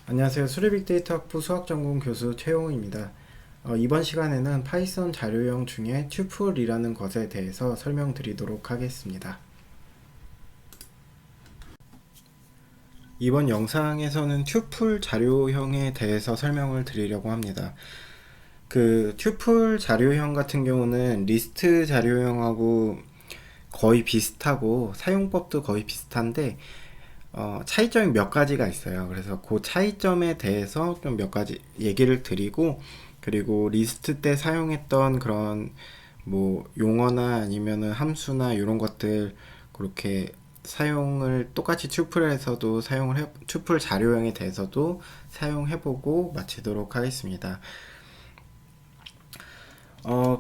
안녕하세요. 수리빅데이터 학부 수학전공 교수 최용우입니다. 이번 시간에는 파이썬 자료형 중에 튜플이라는 것에 대해서 설명드리도록 하겠습니다. 이번 영상에서는 튜플 자료형에 대해서 설명을 드리려고 합니다. 그 튜플 자료형 같은 경우는 리스트 자료형하고 거의 비슷하고 사용법도 거의 비슷한데 차이점이 몇 가지가 있어요. 그래서 그 차이점에 대해서 좀 몇 가지 얘기를 드리고, 그리고 리스트 때 사용했던 그런 뭐 용어나 아니면은 함수나 이런 것들 그렇게 사용을 똑같이 튜플에서도 튜플 자료형에 대해서도 사용해보고 마치도록 하겠습니다.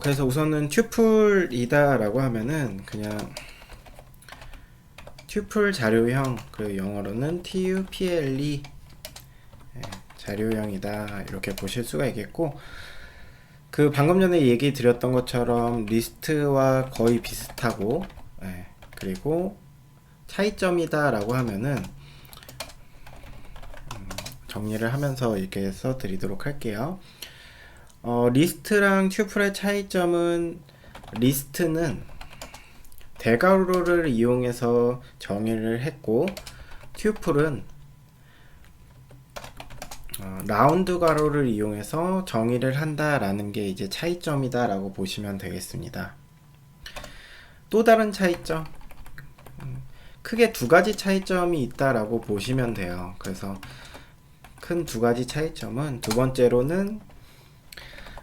그래서 우선은 튜플이다라고 하면은 그냥 튜플 자료형, 그 영어로는 TUPLE 자료형이다 이렇게 보실 수가 있겠고, 그 방금 전에 얘기 드렸던 것처럼 리스트와 거의 비슷하고, 그리고 차이점이다 라고 하면은 정리를 하면서 이렇게 써 드리도록 할게요. 리스트랑 튜플의 차이점은, 리스트는 대괄호를 이용해서 정의를 했고, 튜플은 라운드 괄호를 이용해서 정의를 한다라는 게 이제 차이점이다 라고 보시면 되겠습니다. 또 다른 차이점, 크게 두 가지 차이점이 있다라고 보시면 돼요. 그래서 큰 두 가지 차이점은, 두 번째로는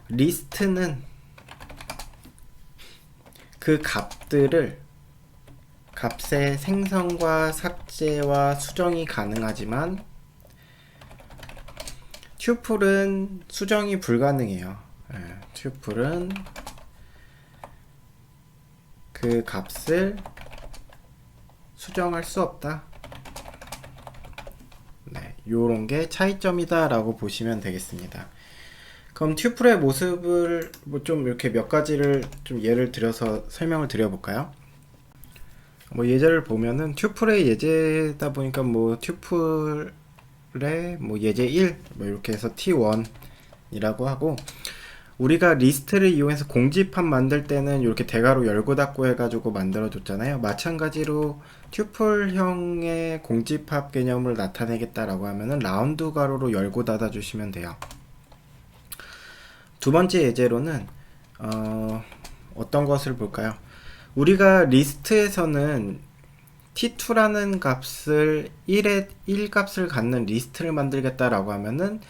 리스트는 그 값의 생성과 삭제와 수정이 가능하지만 튜플은 수정이 불가능해요. 튜플은 그 값을 수정할 수 없다. 요런 게 차이점이다 라고 보시면 되겠습니다. 그럼 튜플의 모습을 뭐 좀 이렇게 몇 가지를 좀 예를 들어서 설명을 드려볼까요? 뭐 예제를 보면은 튜플의 예제다 보니까 뭐 튜플의 뭐 예제 1 뭐 이렇게 해서 T1이라고 하고, 우리가 리스트를 이용해서 공집합 만들 때는 이렇게 대괄호 열고 닫고 해가지고 만들어 줬잖아요. 마찬가지로 튜플형의 공집합 개념을 나타내겠다라고 하면은 라운드 괄호로 열고 닫아 주시면 돼요. 두 번째 예제로는 어떤 것을 볼까요? 우리가 리스트에서는 t2라는 값을 1 값을 갖는 리스트를 만들겠다라고 하면은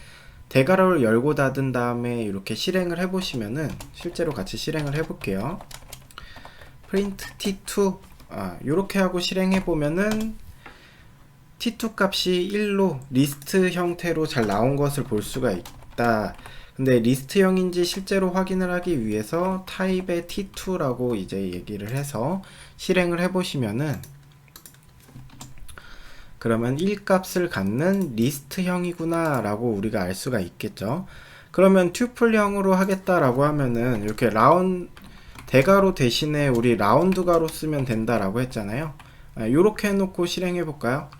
대괄호를 열고 닫은 다음에 이렇게 실행을 해보시면은, 실제로 같이 실행을 해볼게요. print t2 이렇게 하고 실행해보면은 t2 값이 1로 리스트 형태로 잘 나온 것을 볼 수가 있다. 근데 리스트형인지 실제로 확인을 하기 위해서 타입의 t2라고 이제 얘기를 해서 실행을 해보시면은, 그러면 1 값을 갖는 리스트형이구나 라고 우리가 알 수가 있겠죠. 그러면 튜플형으로 하겠다라고 하면은 이렇게 대괄호 대신에 우리 라운드 괄호 쓰면 된다라고 했잖아요. 요렇게 해놓고 실행해 볼까요?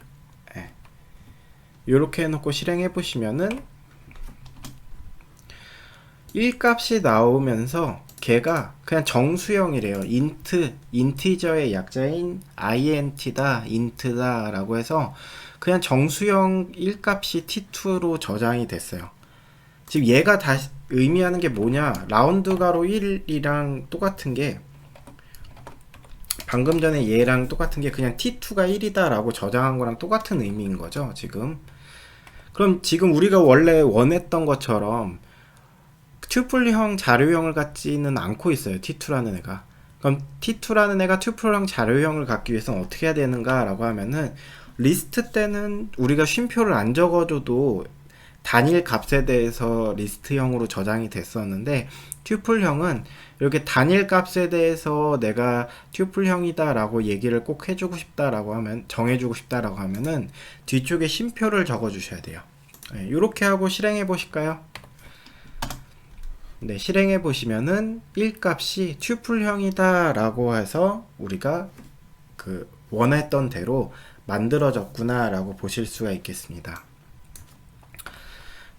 요렇게 해놓고 실행해 보시면은 1 값이 나오면서 걔가 그냥 정수형이래요. 인티저의 약자인 int다, int다 라고 해서 그냥 정수형 1 값이 t2로 저장이 됐어요. 지금 얘가 다시 의미하는 게 뭐냐, 라운드 가로 1이랑 똑같은 게, 방금 전에 얘랑 똑같은 게 그냥 t2가 1이다 라고 저장한 거랑 똑같은 의미인 거죠 지금. 그럼 지금 우리가 원래 원했던 것처럼 튜플형 자료형을 갖지는 않고 있어요, t2라는 애가. 그럼 t2라는 애가 튜플형 자료형을 갖기 위해서는 어떻게 해야 되는가 라고 하면은, 리스트 때는 우리가 쉼표를 안 적어줘도 단일 값에 대해서 리스트형으로 저장이 됐었는데, 튜플형은 이렇게 단일 값에 대해서 내가 튜플형이다 라고 얘기를 꼭 해주고 싶다라고 하면, 정해주고 싶다라고 하면은 뒤쪽에 쉼표를 적어 주셔야 돼요. 이렇게 하고 실행해 보실까요? 네, 실행해 보시면은 1 값이 튜플형이다 라고 해서 우리가 그 원했던 대로 만들어졌구나 라고 보실 수가 있겠습니다.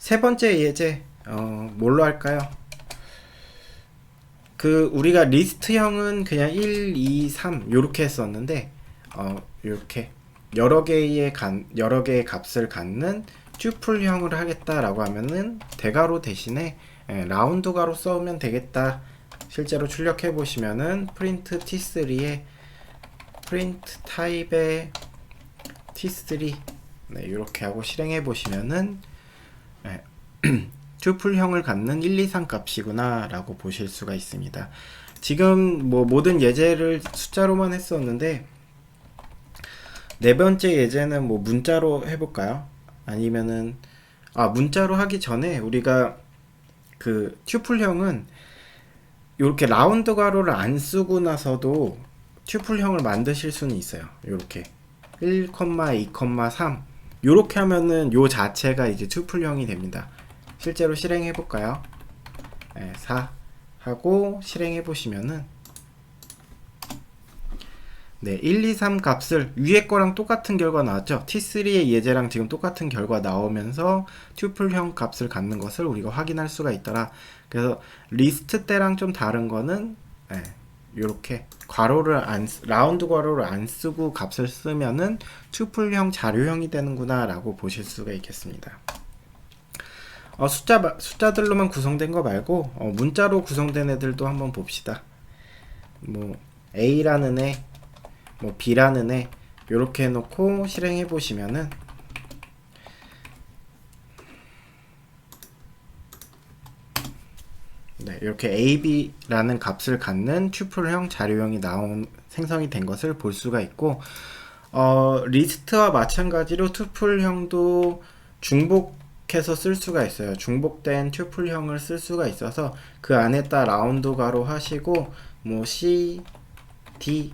세 번째 예제 뭘로 할까요? 우리가 리스트형은 그냥 1, 2, 3 요렇게 했었는데 요렇게 여러 개의 값을 갖는 튜플형을 하겠다라고 하면은 대괄호 대신에 라운드 괄호 써면 되겠다. 실제로 출력해 보시면은 프린트 t3에 프린트 타입의 t3 이렇게 하고 실행해 보시면은 튜플형을 갖는 1, 2, 3 값이구나 라고 보실 수가 있습니다. 지금 뭐 모든 예제를 숫자로만 했었는데 네 번째 예제는 뭐 문자로 해볼까요? 아니면은 문자로 하기 전에 우리가 튜플형은 이렇게 라운드 괄호를 안 쓰고 나서도 튜플형을 만드실 수는 있어요. 이렇게 1, 2, 3 이렇게 하면은 요 자체가 이제 튜플형이 됩니다. 실제로 실행해 볼까요? 4 하고 실행해 보시면은 1, 2, 3 값을 위에 거랑 똑같은 결과 나왔죠. t3의 예제랑 지금 똑같은 결과 나오면서 튜플형 값을 갖는 것을 우리가 확인할 수가 있더라. 그래서 리스트 때랑 좀 다른 거는 이렇게 라운드 괄호를 안 쓰고 값을 쓰면은 튜플형 자료형이 되는구나 라고 보실 수가 있겠습니다. 숫자들로만 구성된 거 말고 문자로 구성된 애들도 한번 봅시다. 뭐 A라는 애, 뭐 B라는 애 이렇게 해놓고 실행해 보시면은 이렇게 A, B라는 값을 갖는 튜플형 자료형이 생성이 된 것을 볼 수가 있고 리스트와 마찬가지로 튜플형도 중복해서 쓸 수가 있어요. 중복된 튜플형을 쓸 수가 있어서 그 안에다 라운드 괄호 하시고 뭐 C, D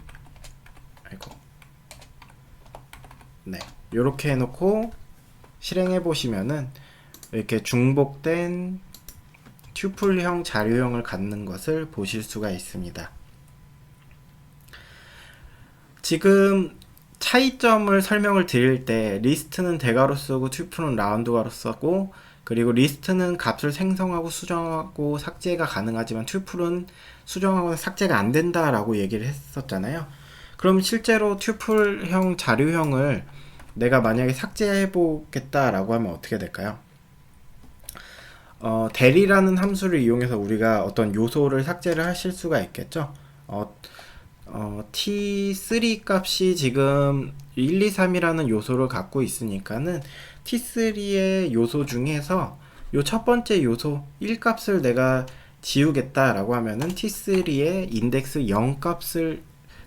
이렇게 해놓고 실행해 보시면은 이렇게 중복된 튜플형 자료형을 갖는 것을 보실 수가 있습니다. 지금 차이점을 설명을 드릴 때 리스트는 대괄호 쓰고 튜플은 라운드 괄호 쓰고 그리고 리스트는 값을 생성하고 수정하고 삭제가 가능하지만 튜플은 수정하거나 삭제가 안 된다라고 얘기를 했었잖아요. 그럼 실제로 튜플형 자료형을 내가 만약에 삭제해 보겠다라고 하면 어떻게 될까요? 대리라는 함수를 이용해서 우리가 어떤 요소를 삭제를 하실 수가 있겠죠. t3 값이 지금 1, 2, 3이라는 요소를 갖고 있으니까는 t3의 요소 중에서 요 첫 번째 요소 1 값을 내가 지우겠다라고 하면은 t3의 인덱스 0 값을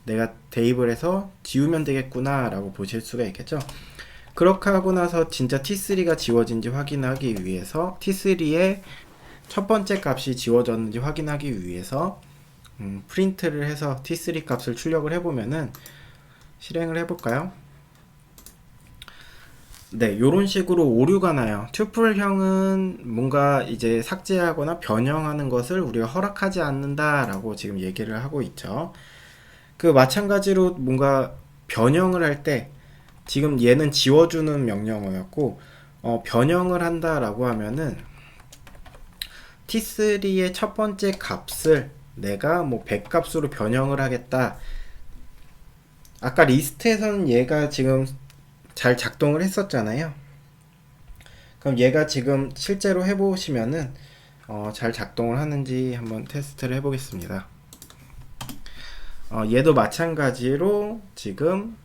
내가 대입을 해서 지우면 되겠구나 라고 보실 수가 있겠죠. 그렇게 하고 나서 진짜 t3가 지워진지 확인하기 위해서 t3의 첫 번째 값이 지워졌는지 확인하기 위해서 프린트를 해서 t3 값을 출력을 해보면은 실행을 해볼까요? 요런 식으로 오류가 나요. 튜플형은 뭔가 이제 삭제하거나 변형하는 것을 우리가 허락하지 않는다 라고 지금 얘기를 하고 있죠. 마찬가지로 뭔가 변형을 할 때 지금 얘는 지워주는 명령어였고 변형을 한다라고 하면은 t3의 첫 번째 값을 내가 뭐 100 값으로 변형을 하겠다. 아까 리스트에서는 얘가 지금 잘 작동을 했었잖아요. 그럼 얘가 지금 실제로 해보시면은 잘 작동을 하는지 한번 테스트를 해보겠습니다. 얘도 마찬가지로 지금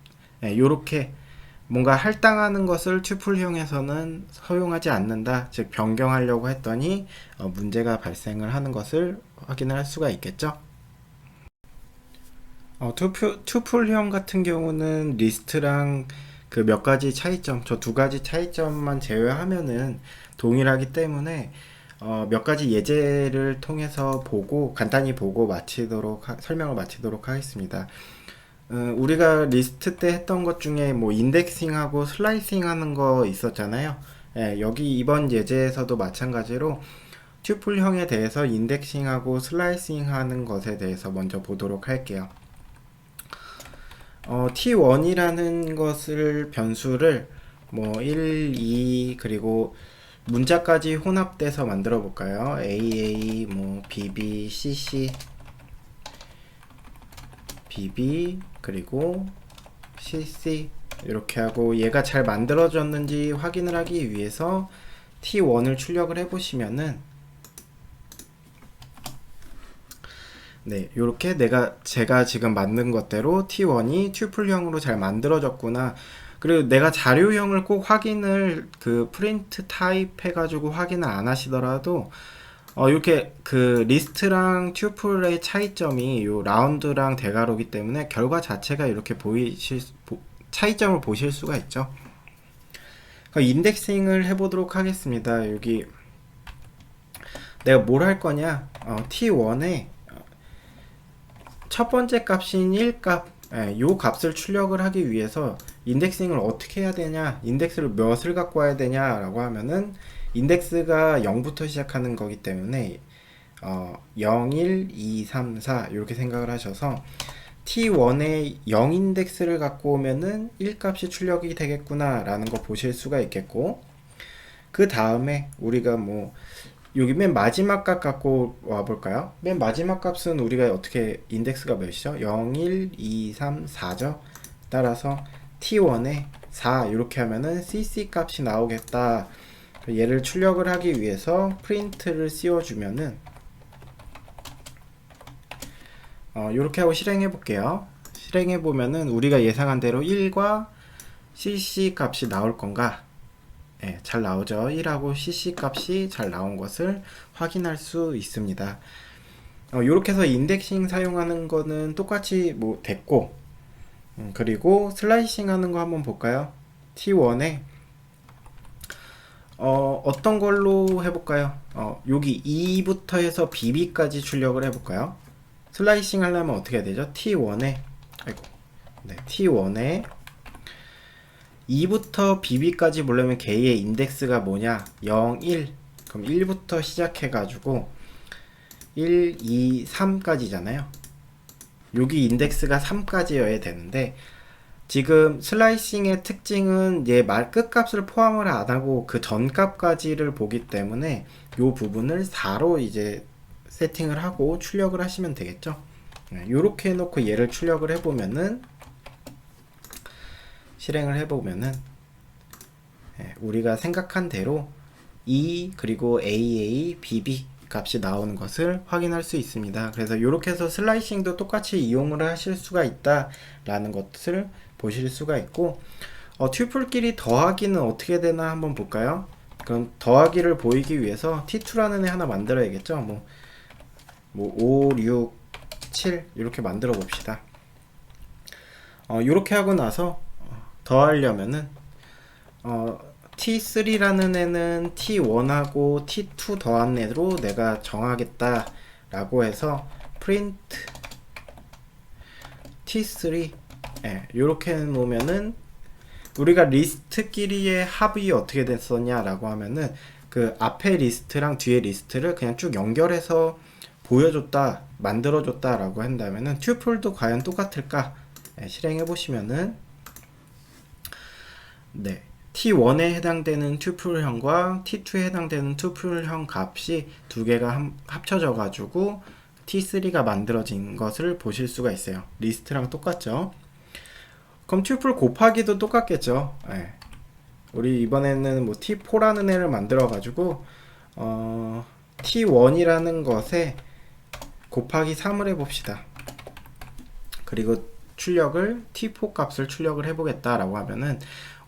요렇게 뭔가 할당하는 것을 튜플형에서는 허용하지 않는다. 즉 변경하려고 했더니 문제가 발생을 하는 것을 확인을 할 수가 있겠죠. 튜플형 같은 경우는 리스트랑 그 몇 가지 차이점, 저 두 가지 차이점만 제외하면은 동일하기 때문에 몇 가지 예제를 통해서 간단히 보고 설명을 마치도록 하겠습니다. 우리가 리스트 때 했던 것 중에 뭐 인덱싱하고 슬라이싱 하는 거 있었잖아요. 여기 이번 예제에서도 마찬가지로 튜플형에 대해서 인덱싱하고 슬라이싱 하는 것에 대해서 먼저 보도록 할게요. t1이라는 것을 변수를 뭐 1, 2 그리고 문자까지 혼합돼서 만들어 볼까요? AA 뭐 BB CC BB 그리고 CC 이렇게 하고 얘가 잘 만들어졌는지 확인을 하기 위해서 T1을 출력을 해 보시면은 네, 요렇게 제가 지금 만든 것대로 T1이 튜플형으로 잘 만들어졌구나. 그리고 내가 자료형을 꼭 확인을 그 프린트 타입 해가지고 확인을 안 하시더라도 이렇게 그 리스트랑 튜플의 차이점이 요 라운드랑 대괄호기 때문에 결과 자체가 이렇게 차이점을 보실 수가 있죠. 인덱싱을 해보도록 하겠습니다. 여기 내가 뭘 할 거냐? T1에 첫 번째 값인 1값, 요 값을 출력을 하기 위해서 인덱싱을 어떻게 해야 되냐, 인덱스를 몇을 갖고 와야 되냐 라고 하면은 인덱스가 0부터 시작하는 거기 때문에 0, 1, 2, 3, 4 이렇게 생각을 하셔서 T1에 0 인덱스를 갖고 오면은 1값이 출력이 되겠구나 라는 거 보실 수가 있겠고, 그 다음에 우리가 뭐 여기 맨 마지막 값 갖고 와볼까요? 맨 마지막 값은 우리가 어떻게 인덱스가 몇이죠? 0, 1, 2, 3, 4죠? 따라서 T1에 4 이렇게 하면은 CC 값이 나오겠다. 얘를 출력을 하기 위해서 프린트를 씌워주면은 이렇게 하고 실행해 볼게요. 실행해 보면은 우리가 예상한 대로 1과 CC 값이 나올 건가? 네, 잘 나오죠. 1하고 CC 값이 잘 나온 것을 확인할 수 있습니다. 이렇게 해서 인덱싱 사용하는 거는 똑같이 뭐 됐고, 그리고 슬라이싱 하는 거 한번 볼까요? T1에 어떤 걸로 해볼까요? 여기 E부터 해서 BB까지 출력을 해볼까요? 슬라이싱 하려면 어떻게 해야 되죠? T1에 T1에 2부터 BB까지 보려면 걔의 인덱스가 뭐냐? 0, 1. 그럼 1부터 시작해가지고 1, 2, 3까지잖아요. 여기 인덱스가 3까지여야 되는데 지금 슬라이싱의 특징은 얘 끝값을 포함을 안하고 그 전값까지를 보기 때문에 이 부분을 4로 이제 세팅을 하고 출력을 하시면 되겠죠. 이렇게 해놓고 얘를 출력을 해보면은 실행을 해보면은 우리가 생각한 대로 E 그리고 AA, BB 값이 나오는 것을 확인할 수 있습니다. 그래서 이렇게 해서 슬라이싱도 똑같이 이용을 하실 수가 있다 라는 것을 보실 수가 있고, 튜플끼리 더하기는 어떻게 되나 한번 볼까요? 그럼 더하기를 보이기 위해서 T2라는 애 하나 만들어야겠죠. 뭐 5, 6, 7 이렇게 만들어 봅시다. 이렇게 하고 나서 더하려면은 T3라는 애는 T1하고 T2 더한 애로 내가 정하겠다 라고 해서 print T3 이렇게 놓으면은 우리가 리스트끼리의 합이 어떻게 됐었냐 라고 하면은 그 앞에 리스트랑 뒤에 리스트를 그냥 쭉 연결해서 보여줬다, 만들어줬다 라고 한다면은 튜플도 과연 똑같을까? 실행해 보시면은 T1에 해당되는 튜플형과 T2에 해당되는 튜플형 값이 두 개가 합쳐져 가지고 T3가 만들어진 것을 보실 수가 있어요. 리스트랑 똑같죠. 그럼 튜플 곱하기도 똑같겠죠. 우리 이번에는 뭐 T4라는 애를 만들어 가지고 T1이라는 것에 곱하기 3을 해봅시다. 그리고 출력을 T4 값을 출력을 해보겠다 라고 하면은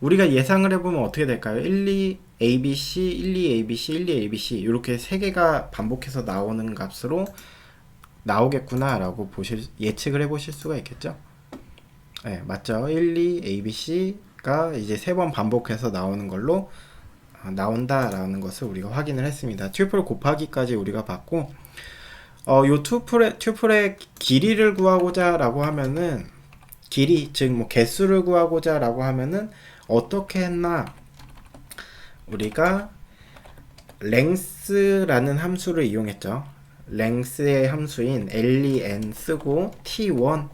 우리가 예상을 해보면 어떻게 될까요? 1, 2, ABC, 1, 2, ABC, 1, 2, ABC 이렇게 세 개가 반복해서 나오는 값으로 나오겠구나 라고 예측을 해보실 수가 있겠죠? 맞죠? 1, 2, ABC가 이제 3번 반복해서 나오는 걸로 나온다 라는 것을 우리가 확인을 했습니다. 튜플 곱하기까지 우리가 봤고, 요 튜플의 길이를 구하고자 라고 하면은 길이, 즉 뭐 개수를 구하고자 라고 하면은 어떻게 했나? 우리가 length라는 함수를 이용했죠. length의 함수인 len 쓰고 t1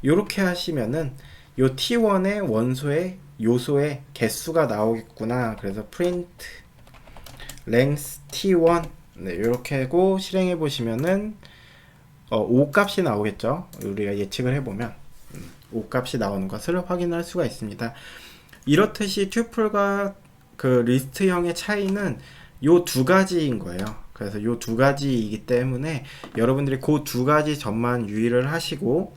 요렇게 하시면은 요 t1의 원소의 요소의 개수가 나오겠구나. 그래서 print length t1 네, 이렇게 하고 실행해 보시면은 5 값이 나오겠죠. 우리가 예측을 해보면 5 값이 나오는 것을 확인할 수가 있습니다. 이렇듯이 튜플과 그 리스트형의 차이는 요 두 가지인 거예요. 그래서 요 두 가지이기 때문에 여러분들이 그 두 가지 점만 유의를 하시고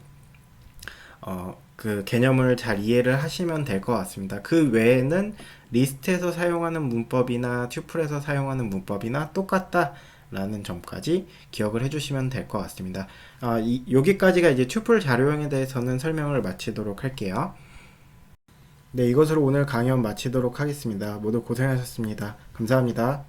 그 개념을 잘 이해를 하시면 될 것 같습니다. 그 외에는 리스트에서 사용하는 문법이나 튜플에서 사용하는 문법이나 똑같다 라는 점까지 기억을 해주시면 될 것 같습니다. 여기까지가 이제 튜플 자료형에 대해서는 설명을 마치도록 할게요. 네, 이것으로 오늘 강연 마치도록 하겠습니다. 모두 고생하셨습니다. 감사합니다.